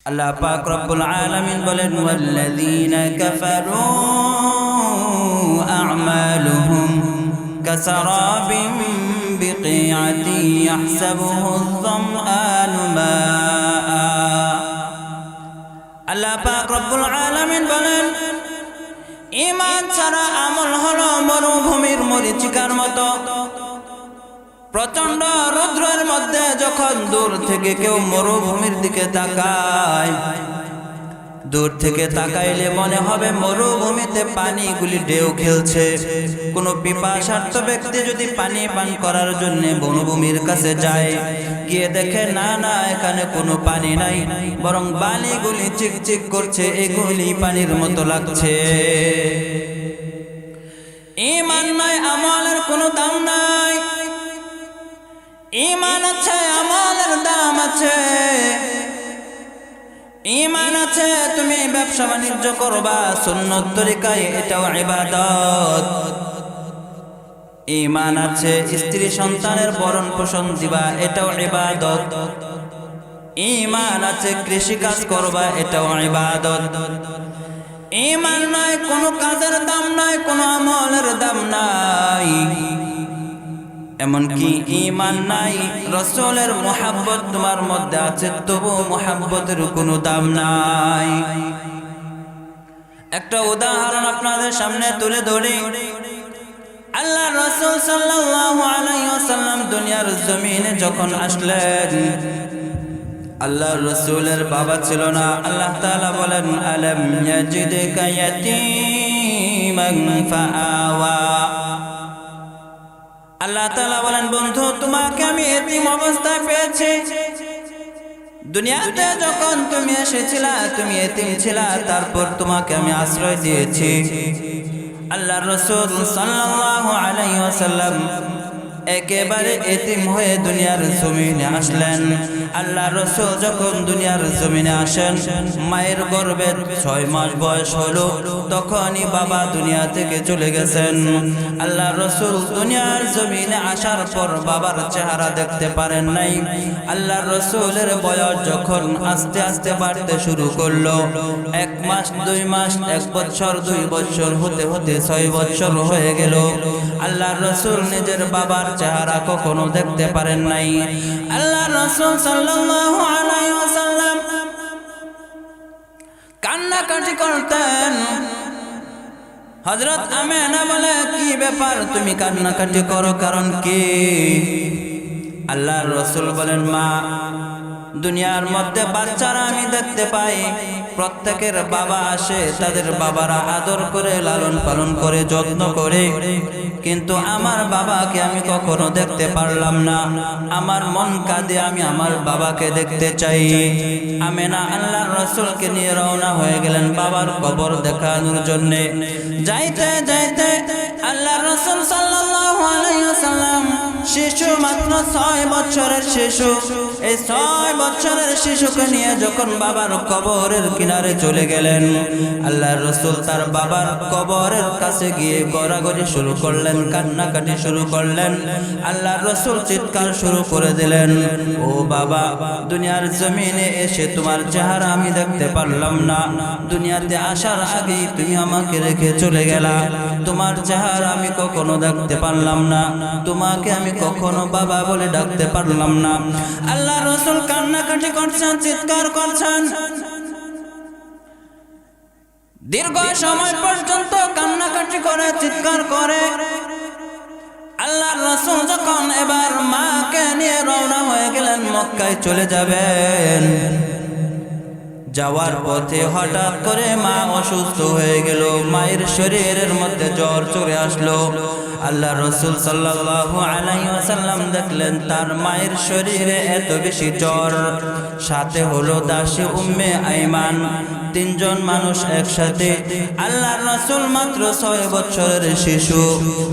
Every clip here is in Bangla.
আল্লাহ পাক রব্বুল আলামিন বলেন ওয়াল্লাযীনা কাফারু আ'মালুহুম কাসারাবিন বিকিআতিন ইয়াহসাবুহু আয-যামআনু মাআ। আল্লাহ পাক রব্বুল আলামিন বলেন ঈমান ছাড়া আমল হলো মরুভূমির মরীচিকার মতো। প্রচন্ড রৌদ্রের মধ্যে যখন দূর থেকে কেউ মরুভূমির দিকে তাকায়, দূর থেকে তাকাইলে মনে হবে মরুভূমিতে পানিগুলি ঢেউ খেলছে। কোনো পিপাসার্ত ব্যক্তি যদি পানি পান করার জন্য মরুভূমির কাছে যায়, গিয়ে দেখে না না এখানে কোনো পানি নাই, বরং বালিগুলি চিকচিক করছে, এগুলি পানির মতো লাগছে। ঈমান নাই, আমলের কোনো দাম নাই। ঈমান আছে, আমলের দাম আছে। ঈমান আছে, তুমি ব্যবসা বাণিজ্য করবা সুন্নত তরিকায়, এটাও ইবাদত। ঈমান আছে, স্ত্রী সন্তানের ভরণ পোষণ দিবা, এটাও ইবাদত। ঈমান আছে, কৃষি কাজ করবা, এটাও ইবাদত। ঈমান নাই, কোনো কাজের দাম নাই, কোনো আমলের দাম নাই। এমনকি ঈমান নাই, রাসূলের মুহাব্বত তোমার মধ্যে আছে, তবু মুহাব্বতের কোনো দাম নাই। একটা উদাহরণ আপনাদের সামনে তুলে ধরি। আল্লাহ রাসূল সাল্লাল্লাহু আলাইহি ওয়াসাল্লাম দুনিয়ার জমিনে যখন আসলেন, আল্লাহ রাসূলের বাবা ছিল না। আল্লাহ তাআলা বলেন আলাম ইয়াজিদকা ইয়াতীমান ফাআওয়া। আল্লাহ তাআলা বলেন বন্ধু, তোমাকে আমি এতিম অবস্থায় পেয়েছি। দুনিয়াতে যখন তুমি এসেছিলা তুমি এতিম ছিলা, তারপর তোমাকে আমি আশ্রয় দিয়েছি। আল্লাহর রাসূল সাল্লাল্লাহু আলাইহি ওয়াসাল্লাম একেবারে এতিম হয়ে দুনিয়ার জমিনে আসলেন। আল্লাহর রাসূল যখন দুনিয়ার জমিনে আসেন, মায়ের গর্ভে 6 মাস বয়স হলো, তখনই বাবা দুনিয়া থেকে চলে গেছেন। আল্লাহর রাসূল দুনিয়ার জমিনে আসার পর বাবার চেহারা দেখতে পারেন নাই। আল্লাহর রাসূলের বয়স যখন আস্তে আস্তে বাড়তে শুরু করলো, 1 মাস 2 মাস 1 বছর 2 বছর হতে হতে 6 বছর হয়ে গেল। আল্লাহর রাসূল নিজের বাবার চেহারা কখনো দেখতে পারেন নাই। আল্লাহর রাসূল সাল্লাল্লাহু আলাইহি ওয়াসাল্লাম কান্নাকাটি করতেন। হযরত আমেনা বলে, কি ব্যাপার তুমি কান্নাকাটি করো, কারণ কি? আল্লাহর রাসূল বলেন, মা, দুনিয়ার মধ্যে বাচ্চারা আমি দেখতে পাই, প্রত্যেকের বাবা আসে, তাদের বাবারা আদর করে লালন পালন করে যত্ন করে, কিন্তু আমার বাবাকে আমি কখনো দেখতে পারলাম না। আমার মন কাঁদে, আমি আমার বাবাকে দেখতে চাই। আমেনা আল্লাহর রাসূলকে নিয়ে রওনা হয়ে গেলেন বাবার কবর দেখানোর জন্য। যাইতে যাইতে আল্লাহর রাসূল সাল্লাল্লাহু আলাইহি ওয়াসাল্লাম শিশু, মাত্র 6 বছরের শিশু, এই 6 বছরের শিশুকে নিয়ে যখন বাবার কবরের কিনারে চলে গেলেন, আল্লাহর রাসূল তার বাবার কবরের কাছে গিয়ে গড়াগড়ি শুরু করলেন, কান্নাকাটি শুরু করলেন। আল্লাহর রাসূল চিৎকার শুরু করে দিলেন, ও বাবা, দুনিয়ার জমিনে এসে তোমার চেহারা আমি দেখতে পারলাম না। দুনিয়াতে আসার আগেই তুমি আমাকে রেখে চলে গেলা। তোমার চেহারা আমি কখনো দেখতে পারলাম না, তোমাকে আমি কখনো বাবা বলে ডাকতে পারলাম না। আল্লাহর রাসূল কান্নাকাটি করছেন, চিৎকার করছেন। দীর্ঘ সময় পর্যন্ত কান্নাকাটি করে, চিৎকার করে। আল্লাহর রাসূল যখন এবার মাকে নিয়ে রওনা হয়ে গেলেন, মক্কায় চলে যাবেন। যাওয়ার পথে হঠাৎ করে মা অসুস্থ হয়ে গেল, মায়ের শরীরের মধ্যে জ্বর চলে আসলো। আল্লাহর রাসূল সাল্লাল্লাহু আলাইহি ওয়াসাল্লাম দেখলেন তার মায়ের শরীরে এত বেশি জ্বর, সাথে হলো দাসী উম্মে আইমান, 3 জন মানুষ একসাথে। আল্লাহর রাসূল মাত্র 6 বছরের শিশু,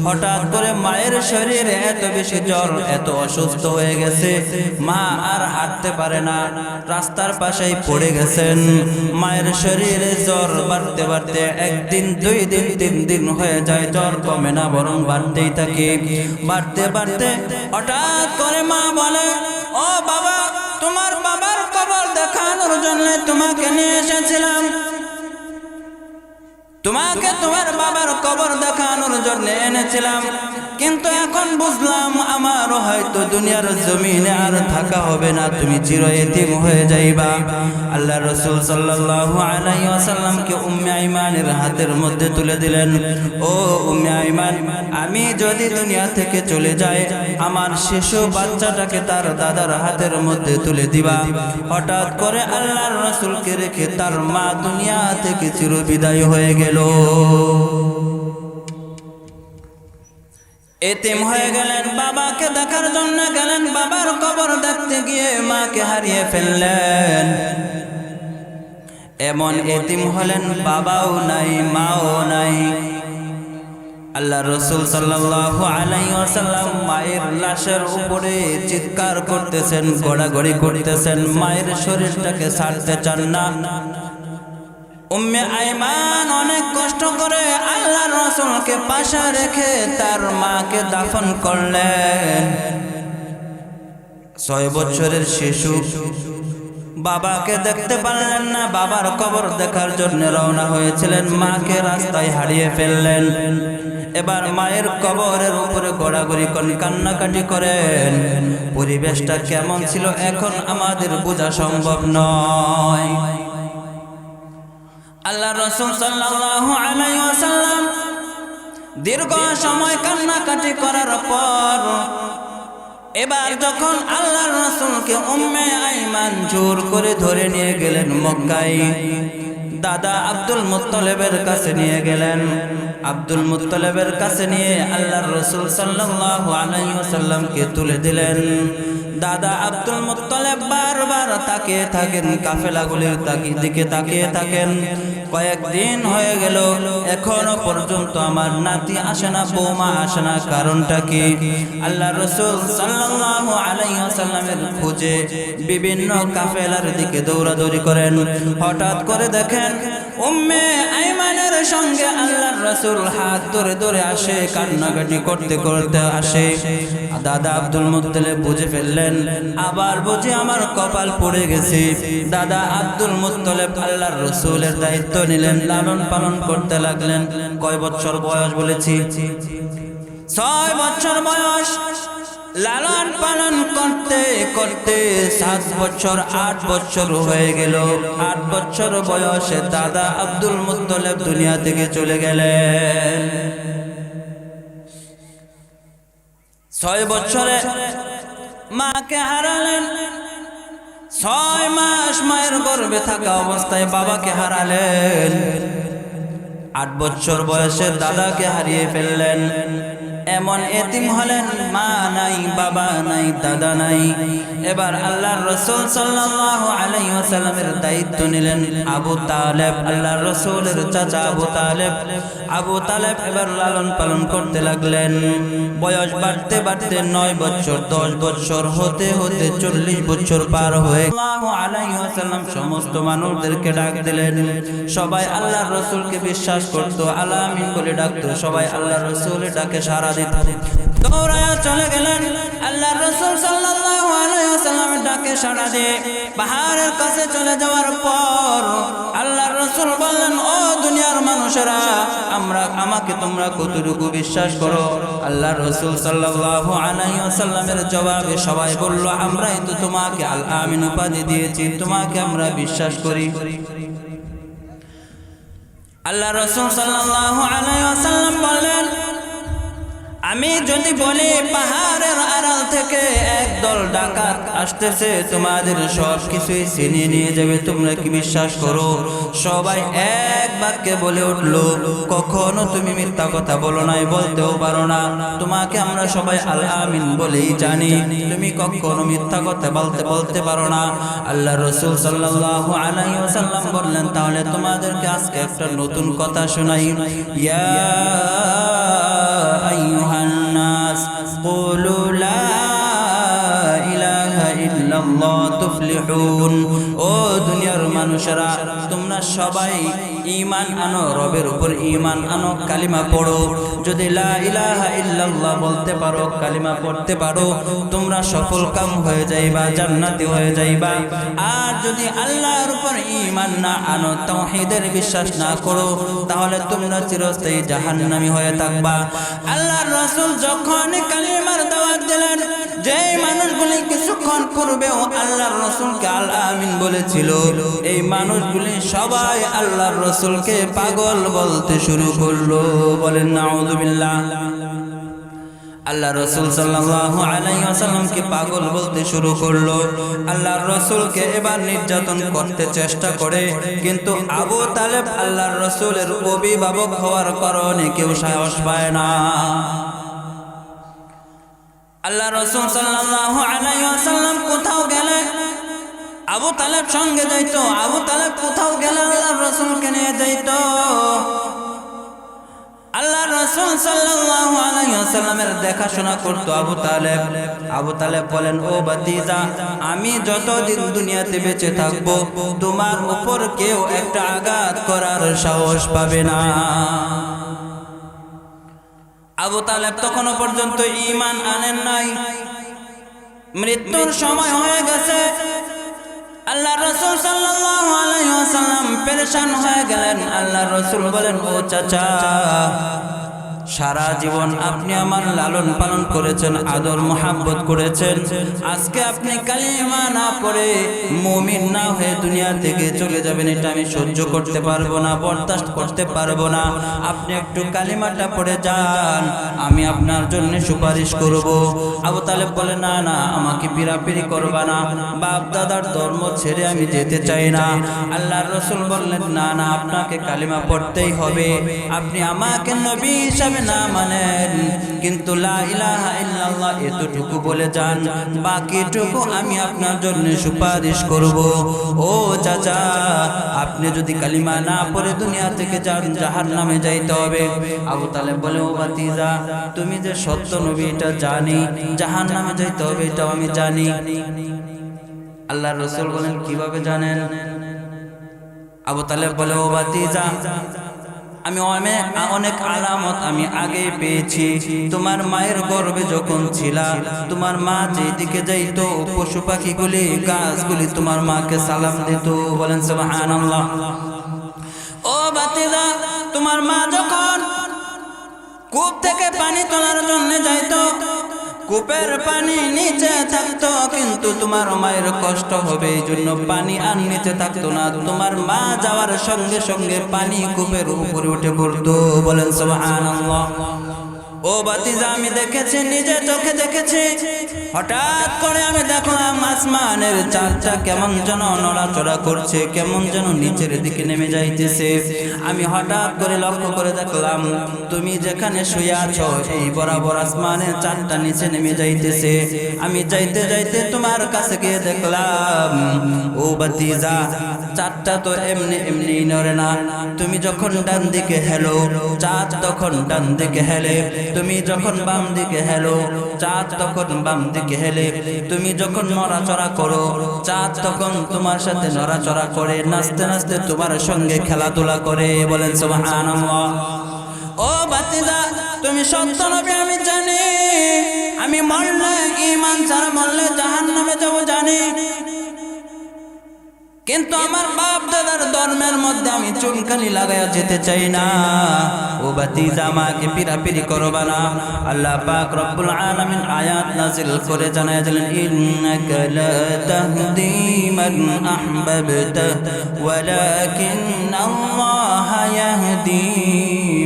হঠাৎ করে মায়ের শরীরে এত বেশি জ্বর, এত অসুস্থ হয়ে গেছে, মা আর হাঁটতে পারে না, রাস্তার পাশেই পড়ে গেছেন। মায়ের শরীরে জ্বর বাড়তে বাড়তে 1 দিন 2 দিন 3 দিন হয়ে যায়, জ্বর কমে না, বরং বাড়তেই থাকে। বাড়তে বাড়তে হঠাৎ করে মা বলে, ও বাবা, তোমার বাবার কবর দেখানোর জন্য তোমাকে নিয়ে এসেছিলাম, তোমাকে তোমার বাবার কবর দেখানোর জন্য এনেছিলাম, কিন্তু এখন বুঝলাম আমারও হয়তো দুনিয়ার জমিনে আর থাকা হবে না, তুমি চিরয়তীম হয়ে যাইবা। আল্লাহ রাসূল সাল্লাল্লাহু আলাইহি ওয়াসাল্লামকে উম্মে আইমানের হাতের মধ্যে তুলে দিলেন। ও উম্মে আইমান, আমি যদি দুনিয়া থেকে চলে যাই, আমার শিশু বাচ্চাটাকে তার দাদার হাতের মধ্যে তুলে দিবা। হঠাৎ করে আল্লাহর রাসূলকে রেখে তার মা দুনিয়া থেকে চিরবিদায় হয়ে গেল। এতিম হয়ে গেলেন, বাবাকে দেখার জন্য গেলেন, বাবার কবর দেখতে গিয়ে মাকে হারিয়ে ফেললেন। এমন এতিম হলেন, বাবাও নাই মাও নাই। আল্লাহ রাসূল সাল্লাল্লাহু আলাইহি ওয়াসাল্লাম মায়ের লাশের উপরে চিৎকার করতেছেন, গড়াগড়ি করতেছেন, মায়ের শরীরটাকে ছাড়তে চান না। উম্মে আইমান অনেক কষ্ট করে আল্লাহর রাসূলকে পাশে রেখে তার মাকে দাফন করলেন। 6 বছরের শিশু বাবাকে দেখতে পারলেন না, বাবার কবর দেখার জন্য রওনা হয়েছিলেন, মাকে রাস্তায় হারিয়ে ফেললেন। এবার মায়ের কবরের উপরে গড়াগড়ি কান্নাকাটি করেন। পরিবেশটা কেমন ছিল এখন আমাদের বোঝা সম্ভব নয়। আল্লাহ রাসূল সাল্লাল্লাহু আলাইহি ওয়াসাল্লাম দীর্ঘ সময় কান্নাকাটি করার পর এবার যখন আল্লাহর রাসূলকে উম্মে আইমান জোর করে ধরে নিয়ে গেলেন মক্কায়, দাদা আব্দুল মুত্তালিবের কাছে নিয়ে গেলেন। আব্দুল মুত্তালিবের কাছে নিয়ে আল্লাহর রাসূল সাল্লাল্লাহু আলাইহি ওয়াসাল্লামকে তুলে দিলেন। দাদা আব্দুল মুত্তালিব বারবার তাকিয়ে থাকেন, কাফেলাগুলির দিকে তাকিয়ে থাকেন। কয়েকদিন হয়ে গেল, এখনো পর্যন্ত আমার নাতি আসে না, বৌমা আসে না, কারণটা কি? আল্লাহর রাসূল সাল্লাল্লাহু আলাইহি ওয়াসাল্লামের খোঁজে বিভিন্ন কাফেলার দিকে দৌড়াদৌড়ি করেন। হঠাৎ করে দেখেন উম্মে আইমানের সঙ্গে আল্লাহর রাসূল হাত ধরে ধরে আসে, কান্নাকাটি করতে করতে আসে। দাদা আব্দুল মুত্তালিব বুঝে ফেললেন, আবার বুঝি আমার কপাল পড়ে গেছে। দাদা আব্দুল মুত্তালিব আল্লাহর রাসূলের দায়িত্ব নিলেন, লালন পালন করতে লাগলেন। কয় বছর বয়স বলেছি? 6 বছর বয়স। লালন পালন করতে করতে 7 বছর 8 বছর হয়ে গেল। 8 বছর বয়সে দাদা আব্দুল মুত্তালিব দুনিয়া থেকে চলে গেলেন। 6 বছরে মাকে হারালেন। 6 মাস মায়ের গর্ভে থাকা অবস্থায় বাবাকে হারালেন। 8 বছর বয়সে দাদাকে হারিয়ে ফেললেন। এমন এতিম হলেন, মা নাই, বাবা নাই, দাদা নাই। এবার আল্লাহর রাসূল সাল্লাল্লাহু আলাইহি ওয়াসাল্লামের দায়িত্ব নিলেন আবু তালেব, আল্লাহর রাসূলের চাচা আবু তালেব। আবু তালেব এবার লালন পালন করতে লাগলেন। বয়স বাড়তে বাড়তে 9 বছর, 10 বছর হতে হতে 40 বছর পার হয়ে সাল্লাল্লাহু আলাইহি ওয়াসাল্লাম সমস্ত মানুষদেরকে ডাক দিলেন। সবাই আল্লাহর রাসূলকে বিশ্বাস করত, আলামিন বলে ডাকতো। সবাই আল্লাহর রাসূলের ডাকে সাড়া দিত। দৌড়ায়া চলে গেলেন। আল্লাহর রাসূল সাল্লাল্লাহু আলাইহি ওয়াসাল্লামের ডাকে সাড়া দিয়ে পাহাড়ের কাছে চলে যাওয়ার পর আল্লাহর রাসূল বললেন, ও দুনিয়ার মানুষেরা, আমাকে তোমরা কতটুকু বিশ্বাস করো? আল্লাহর রাসূল সাল্লাল্লাহু আলাইহি ওয়াসাল্লামের জবাবে সবাই বলল, আমরাই তো তোমাকে আল আমিন উপাধি দিয়েছি, তোমাকে আমরা বিশ্বাস করি। আল্লাহর রাসূল সাল্লাল্লাহু আলাইহি ওয়াসাল্লাম বললেন, আমি যদি বলি পাহাড়ের আড়াল থেকে একদল ডাকাত আসতেছে, তোমাদের সব কিছুই ছিনিয়ে নিয়ে যাবে, তোমরা কি বিশ্বাস করো? সবাই এক বাক্যে বলে উঠলো, কখনো তুমি মিথ্যা কথা বলো নাই, বলতেও পারো না। তোমাকে আমরা সবাই আল আমিন বলেই জানি, তুমি কখনো মিথ্যা কথা বলতে পারো না। আল্লাহ রাসূল সাল্লাল্লাহু আলাইহি ওয়াসাল্লাম বললেন, তাহলে তোমাদেরকে আজকে একটা নতুন কথা শোনাই। ইয়া আইয়ুহান নাস কুলু লা ইলাহা ইল্লাল্লাহ তুফলিহুন। ও দুনিয়ার মানুষ, মানুষেরা তোমরা সবাই ঈমান আনো, রবের উপর ঈমান আনো, কালিমা পড়ো। যদি লা ইলাহা ইল্লাল্লাহ বলতে পারো, কালিমা পড়তে পারো, তোমরা সফল কাম হয়ে যাইবা, জান্নাতি হয়ে যাইবা। আর যদি আল্লাহর উপর ঈমান না আনো, তাওহীদের বিশ্বাস না করো, তাহলে তোমরা চিরস্থায়ী জাহান্নামী হয়ে থাকবা। আল্লাহর রাসূল যখন কালিমার দাওয়াত দিলেন, যে মানুষগুলি কিছুক্ষণ পূর্বেও আল্লাহর রাসূলকে আল আমিন বলেছিল, এই মানুষগুলি সবাই আল্লাহর রাসূলকে পাগল বলতে শুরু করলো। বলেন নাউযুবিল্লাহ। আল্লাহ রাসূল সাল্লাল্লাহু আলাইহি ওয়াসাল্লামকে পাগল বলতে শুরু করলো। আল্লাহর রাসূলকে এবার নির্যাতন করতে চেষ্টা করে, কিন্তু আবু তালেব আল্লাহর রাসূলের অভিভাবক হওয়ার কারণে কেউ সাহস পায় না। আল্লাহ রাসূল সাল্লাল্লাহু আলাইহি ওয়াসাল্লাম কোথাও গেলে আবু তালেব সঙ্গে যাইতো, আবু তালেব কোথাও গেলে আল্লাহর রাসূলকে নিয়ে যাইতো। আল্লাহ রাসূল সাল্লাল্লাহু আলাইহি ওয়াসাল্লামের দেখাশোনা করতো আবু তালেব। আবু তালেব বলেন, ও ভাতিজা, আমি যতদিন দুনিয়াতে বেঁচে থাকবো তোমার উপর কেউ একটা আঘাত করার সাহস পাবে না। আবু তালেব তখনও পর্যন্ত ঈমান আনেন নাই, মৃত্যুর সময় হয়ে গেছে। আল্লাহ রাসূল সাল্লাল্লাহু আলাইহি ওয়াসাল্লাম পেরেশান হয়ে গেলেন। আল্লাহ রাসূল বলেন, ও চাচা, সারা জীবন আপনি আমার লালন পালন করেছেন, আদর মোহাব্বত করেছেন, আজকে আপনি কালিমা না পড়ে মুমিন না হয়ে দুনিয়া থেকে চলে যাবেন, এটা আমি সহ্য করতে পারবো না, বরদাস্ত করতে পারবো না। আপনি একটু কালিমাটা পড়ে যান, আমি আপনার জন্য সুপারিশ করব। আবু তালেব বলে, না না, আমাকে পিরাপিরি করবা না, বাপ দাদার ধর্ম ছেড়ে আমি যেতে চাই না। আল্লাহর রাসূল বললেন, না না, আপনাকে কালিমা পড়তেই হবে। আপনি আমাকে নবী হিসাবে না মানেন, কিন্তু লা ইলাহা ইল্লাল্লাহ এতটুকু বলে যান, বাকিটুকু আমি আপনার জন্য সুপারিশ করব। ও চাচা, আপনি যদি কালিমা না পড়ে দুনিয়া থেকে যান, জাহান্নামে যাইতে হবে। আবু তালেব বলে, ও ভাতিজা, তুমি যে সত্য নবী এটা জানি, জাহান্নামে যাইতে হবে এটাও আমি জানি। আল্লাহর রাসূল বলেন, কিভাবে জানেন? আবু তালেব বলে, ও ভাতিজা, আমি অনেক আলামত আমি আগে পেয়েছি। তোমার মায়ের গর্ভে যখন ছিলা, তোমার মা যেদিকে যাইতো, পশু পাখিগুলি, গাছগুলি তোমার মাকে সালাম দিত। বলেন সুবহানাল্লাহ। ও ভাতিজা, তোমার মা যখন কূপ থেকে পানি তোলার জন্য যাইতো, কূপের পানি নিচে থাকতো, কিন্তু তোমার মায়ের কষ্ট হবে এই জন্য পানি আর নিচে থাকতো না। তোমার মা যাওয়ার সঙ্গে সঙ্গে পানি কূপের উপরে উঠে পড়তো। বলেন সুবহানাল্লাহ। ও ভাতিজা, আমি দেখেছি, নিজে চোখে দেখেছি। হঠাৎ করে আমি দেখলাম আসমানের চাঁদটা কেমন যেন নড়াচড়া করছে, কেমন যেন নিচের দিকে নেমে যাইতেছে। আমি হঠাৎ করে লক্ষ্য করে দেখলাম, তুমি যেখানে শুয়ে আছো এই বরাবর আসমানের চাঁদটা নিচে নেমে যাইতেছে। আমি যাইতে যাইতে তোমার কাছে গিয়ে দেখলাম, ও ভাতিজা, চাঁদটা তো এমনি এমনি নড়ে না। তুমি যখন ডান দিকে হেলো, চাঁদ তখন ডান দিকে হেলে। তুমি যখন বাম দিকে হেলো, চাঁদ তখন বাম দিকে হেলে। তুমি যখন নড়াচড়া করো, চাঁদ তখন তোমার সাথে নড়াচড়া করে, নাচতে নাচতে তোমার সঙ্গে খেলাধুলা করে। বলেন সুবহানাল্লাহ। ও ভাতিজা, তুমি সত্য নবী আমি জানি, আমি মরলে ঈমান ছাড়া মরলে জাহান্নামে যাব জানি, কিন্তু আমার বাপ দাদার ধর্মের মধ্যে আমি চুনকালি লাগায়া যেতে চাই না। ও ভাতিজা, আমাকে পিরাপিরি করবা না। আল্লাহ পাক রব্বুল আলামিন আয়াত নাযিল করে জানায় দিলেন, ইন্নাকা লা তাহদি মান আহবাবতা ওয়ালাকিন্নাল্লাহা ইয়াহদি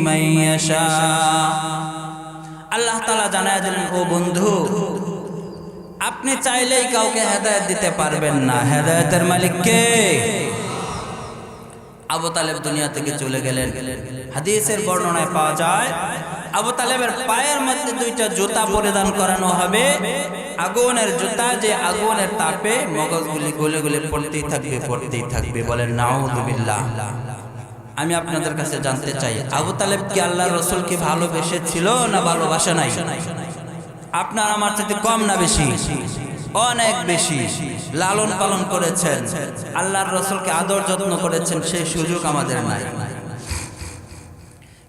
মান ইয়াশা। আল্লাহ তাআলা জানায় দিলেন, ও বন্ধু, আপনি চাইলেই কাউকে হেদায়েত দিতে পারবেন না, হেদায়েতের মালিক কে? আবু তালেব দুনিয়া থেকে চলে গেলেন। হাদিসের বর্ণনায় পাওয়া যায়, আবু তালেবের পায়ের মধ্যে দুইটা জুতা পরিধান করানো হবে, আগুনের জুতা, যে আগুনের তাপে মগজগুলি গলে গলে পড়তেই থাকবে, পড়তেই থাকবে। বলেন নাউযুবিল্লাহ। আমি আপনাদের কাছে জানতে চাই, আবু তালেব কি আল্লাহর রাসূল কি ভালোবেসেছিল না ভালোবাসে নাই? আপনার আমার চাইতে কম না বেশি? অনেক বেশি লালন পালন করেছেন, আল্লাহর রাসূলকে আদর যত্ন করেছেন, সেই সুযোগ আমাদের নাই।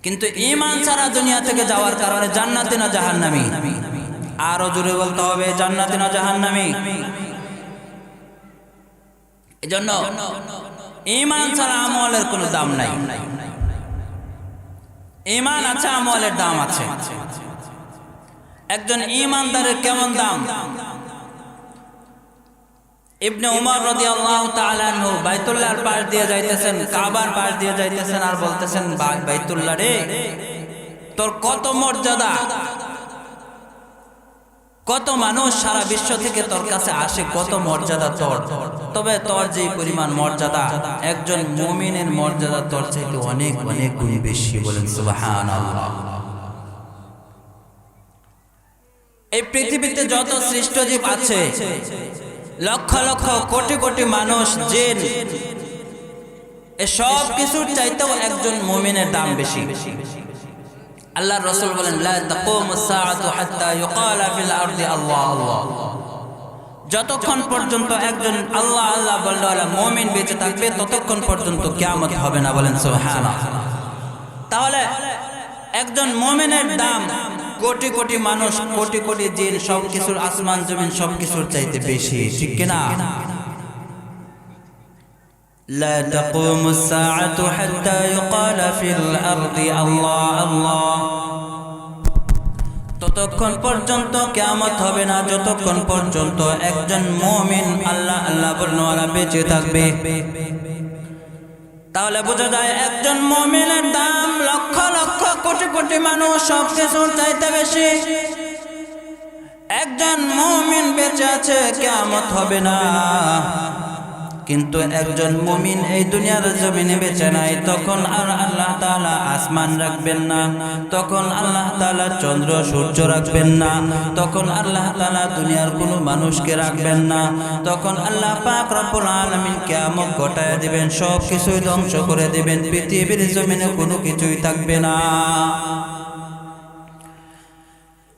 কিন্তু ঈমান ছাড়া দুনিয়া থেকে যাওয়ার কারণে জান্নাতি না জাহান্নামী? আরো জোরে বলতে হবে, জান্নাতি না জাহান্নামী? এজন্য ঈমান ছাড়া আমলের কোনো দাম নাই। ঈমান আছে, আমলের দাম আছে। একজন ঈমানদারের কেমন দাম? ইবনে উমর রাদিয়াল্লাহু তাআলা আনহু বাইতুল্লাহর পাশ দিয়ে যাইতেছেন, কাবার পাশ দিয়ে যাইতেছেন, আর বলতেছেন, বাইতুল্লাহ রে, তোর কত মর্যাদা, কত মানুষ সারা বিশ্ব থেকে তোর কাছে আসে, কত মর্যাদা তোর। তবে তোর যে পরিমাণ মর্যাদা, একজন মুমিনের মর্যাদা তোর চাইতে অনেক অনেক গুণ বেশি। বলেন সুবহানাল্লাহ। এই পৃথিবীতে যত সৃষ্ট জীব আছে, লক্ষ লক্ষ কোটি কোটি মানুষ, জিন, সব কিছুর চাইতেও একজন মুমিনের দাম বেশি। আল্লাহর রাসূল বলেন, লা তাকুমুস সাআতু হাত্তা ইউকালা ফিল আরদি আল্লাহ আল্লাহ। যতক্ষণ পর্যন্ত একজন আল্লাহ আল্লাহ বলনেওয়ালা মুমিন বেঁচে থাকবে, ততক্ষণ পর্যন্ত কিয়ামত হবে না। বলেন সুবহানাল্লাহ। তাহলে একজন মুমিনের দাম কোটি কোটি মানুষ, কোটি কোটি জিন, সবকিছুর, আসমান জমিন সবকিছুর চাইতে বেশি, ঠিক কিনা? لا تقوم الساعة حتى يقال في الأرض الله الله। ততক্ষণ পর্যন্ত কিয়ামত হবে না যতক্ষণ পর্যন্ত একজন মুমিন আল্লাহ আল্লাহ বলনেওয়ালা বেঁচে থাকবে। তাহলে বোঝা যায় একজন মুমিনের দাম লক্ষ লক্ষ কোটি কোটি মানুষ সবকিছুর চাইতে বেশি। একজন মুমিন বেঁচে আছে, কিয়ামত হবে না। কিন্তু একজন মুমিন এই দুনিয়ার জমিনে বেঁচে নাই, তখন আর আল্লাহ তাআলা আসমান রাখবেন না, তখন আল্লাহ তাআলা চন্দ্র সূর্য রাখবেন না, তখন আল্লাহ তাআলা দুনিয়ার কোনো মানুষকে রাখবেন না, তখন আল্লাহ পাক রব্বুল আলামিন কিয়ামত ঘটায় দিবেন, সব কিছুই ধ্বংস করে দিবেন, পৃথিবীর জমিনে কোনো কিছুই থাকবে না।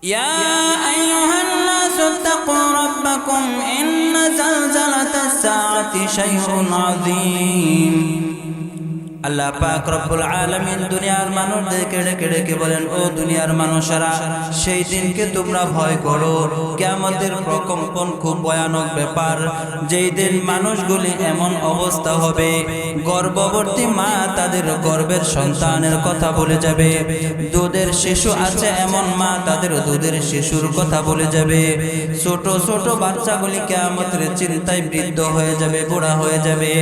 ইয়া আইয়ুহান নাসু তাকু রাব্বাকুম ইন্না জালজালাতাস সাআতি শাইউন আযীম। আল্লাহ পাক রব্বুল আলামিন দুনিয়ার মানুষদেরকে ডেকে ডেকে বলেন, ও দুনিয়ার মানুষেরা, সেই দিনকে তোমরা ভয় করো। কিয়ামতের প্রকম্পন খুব ভয়ানক ব্যাপার। যেই দিন মানুষগুলি এমন অবস্থা হবে, গর্ভবতী মা তাদের গর্ভের সন্তানের কথা বলে যাবে, দুধের শিশু আছে এমন মা তাদের দুধের শিশুর কথা বলে যাবে, ছোট ছোট বাচ্চাগুলি কিয়ামতের চিন্তায় বৃদ্ধ হয়ে যাবে, বুড়া হয়ে যাবে।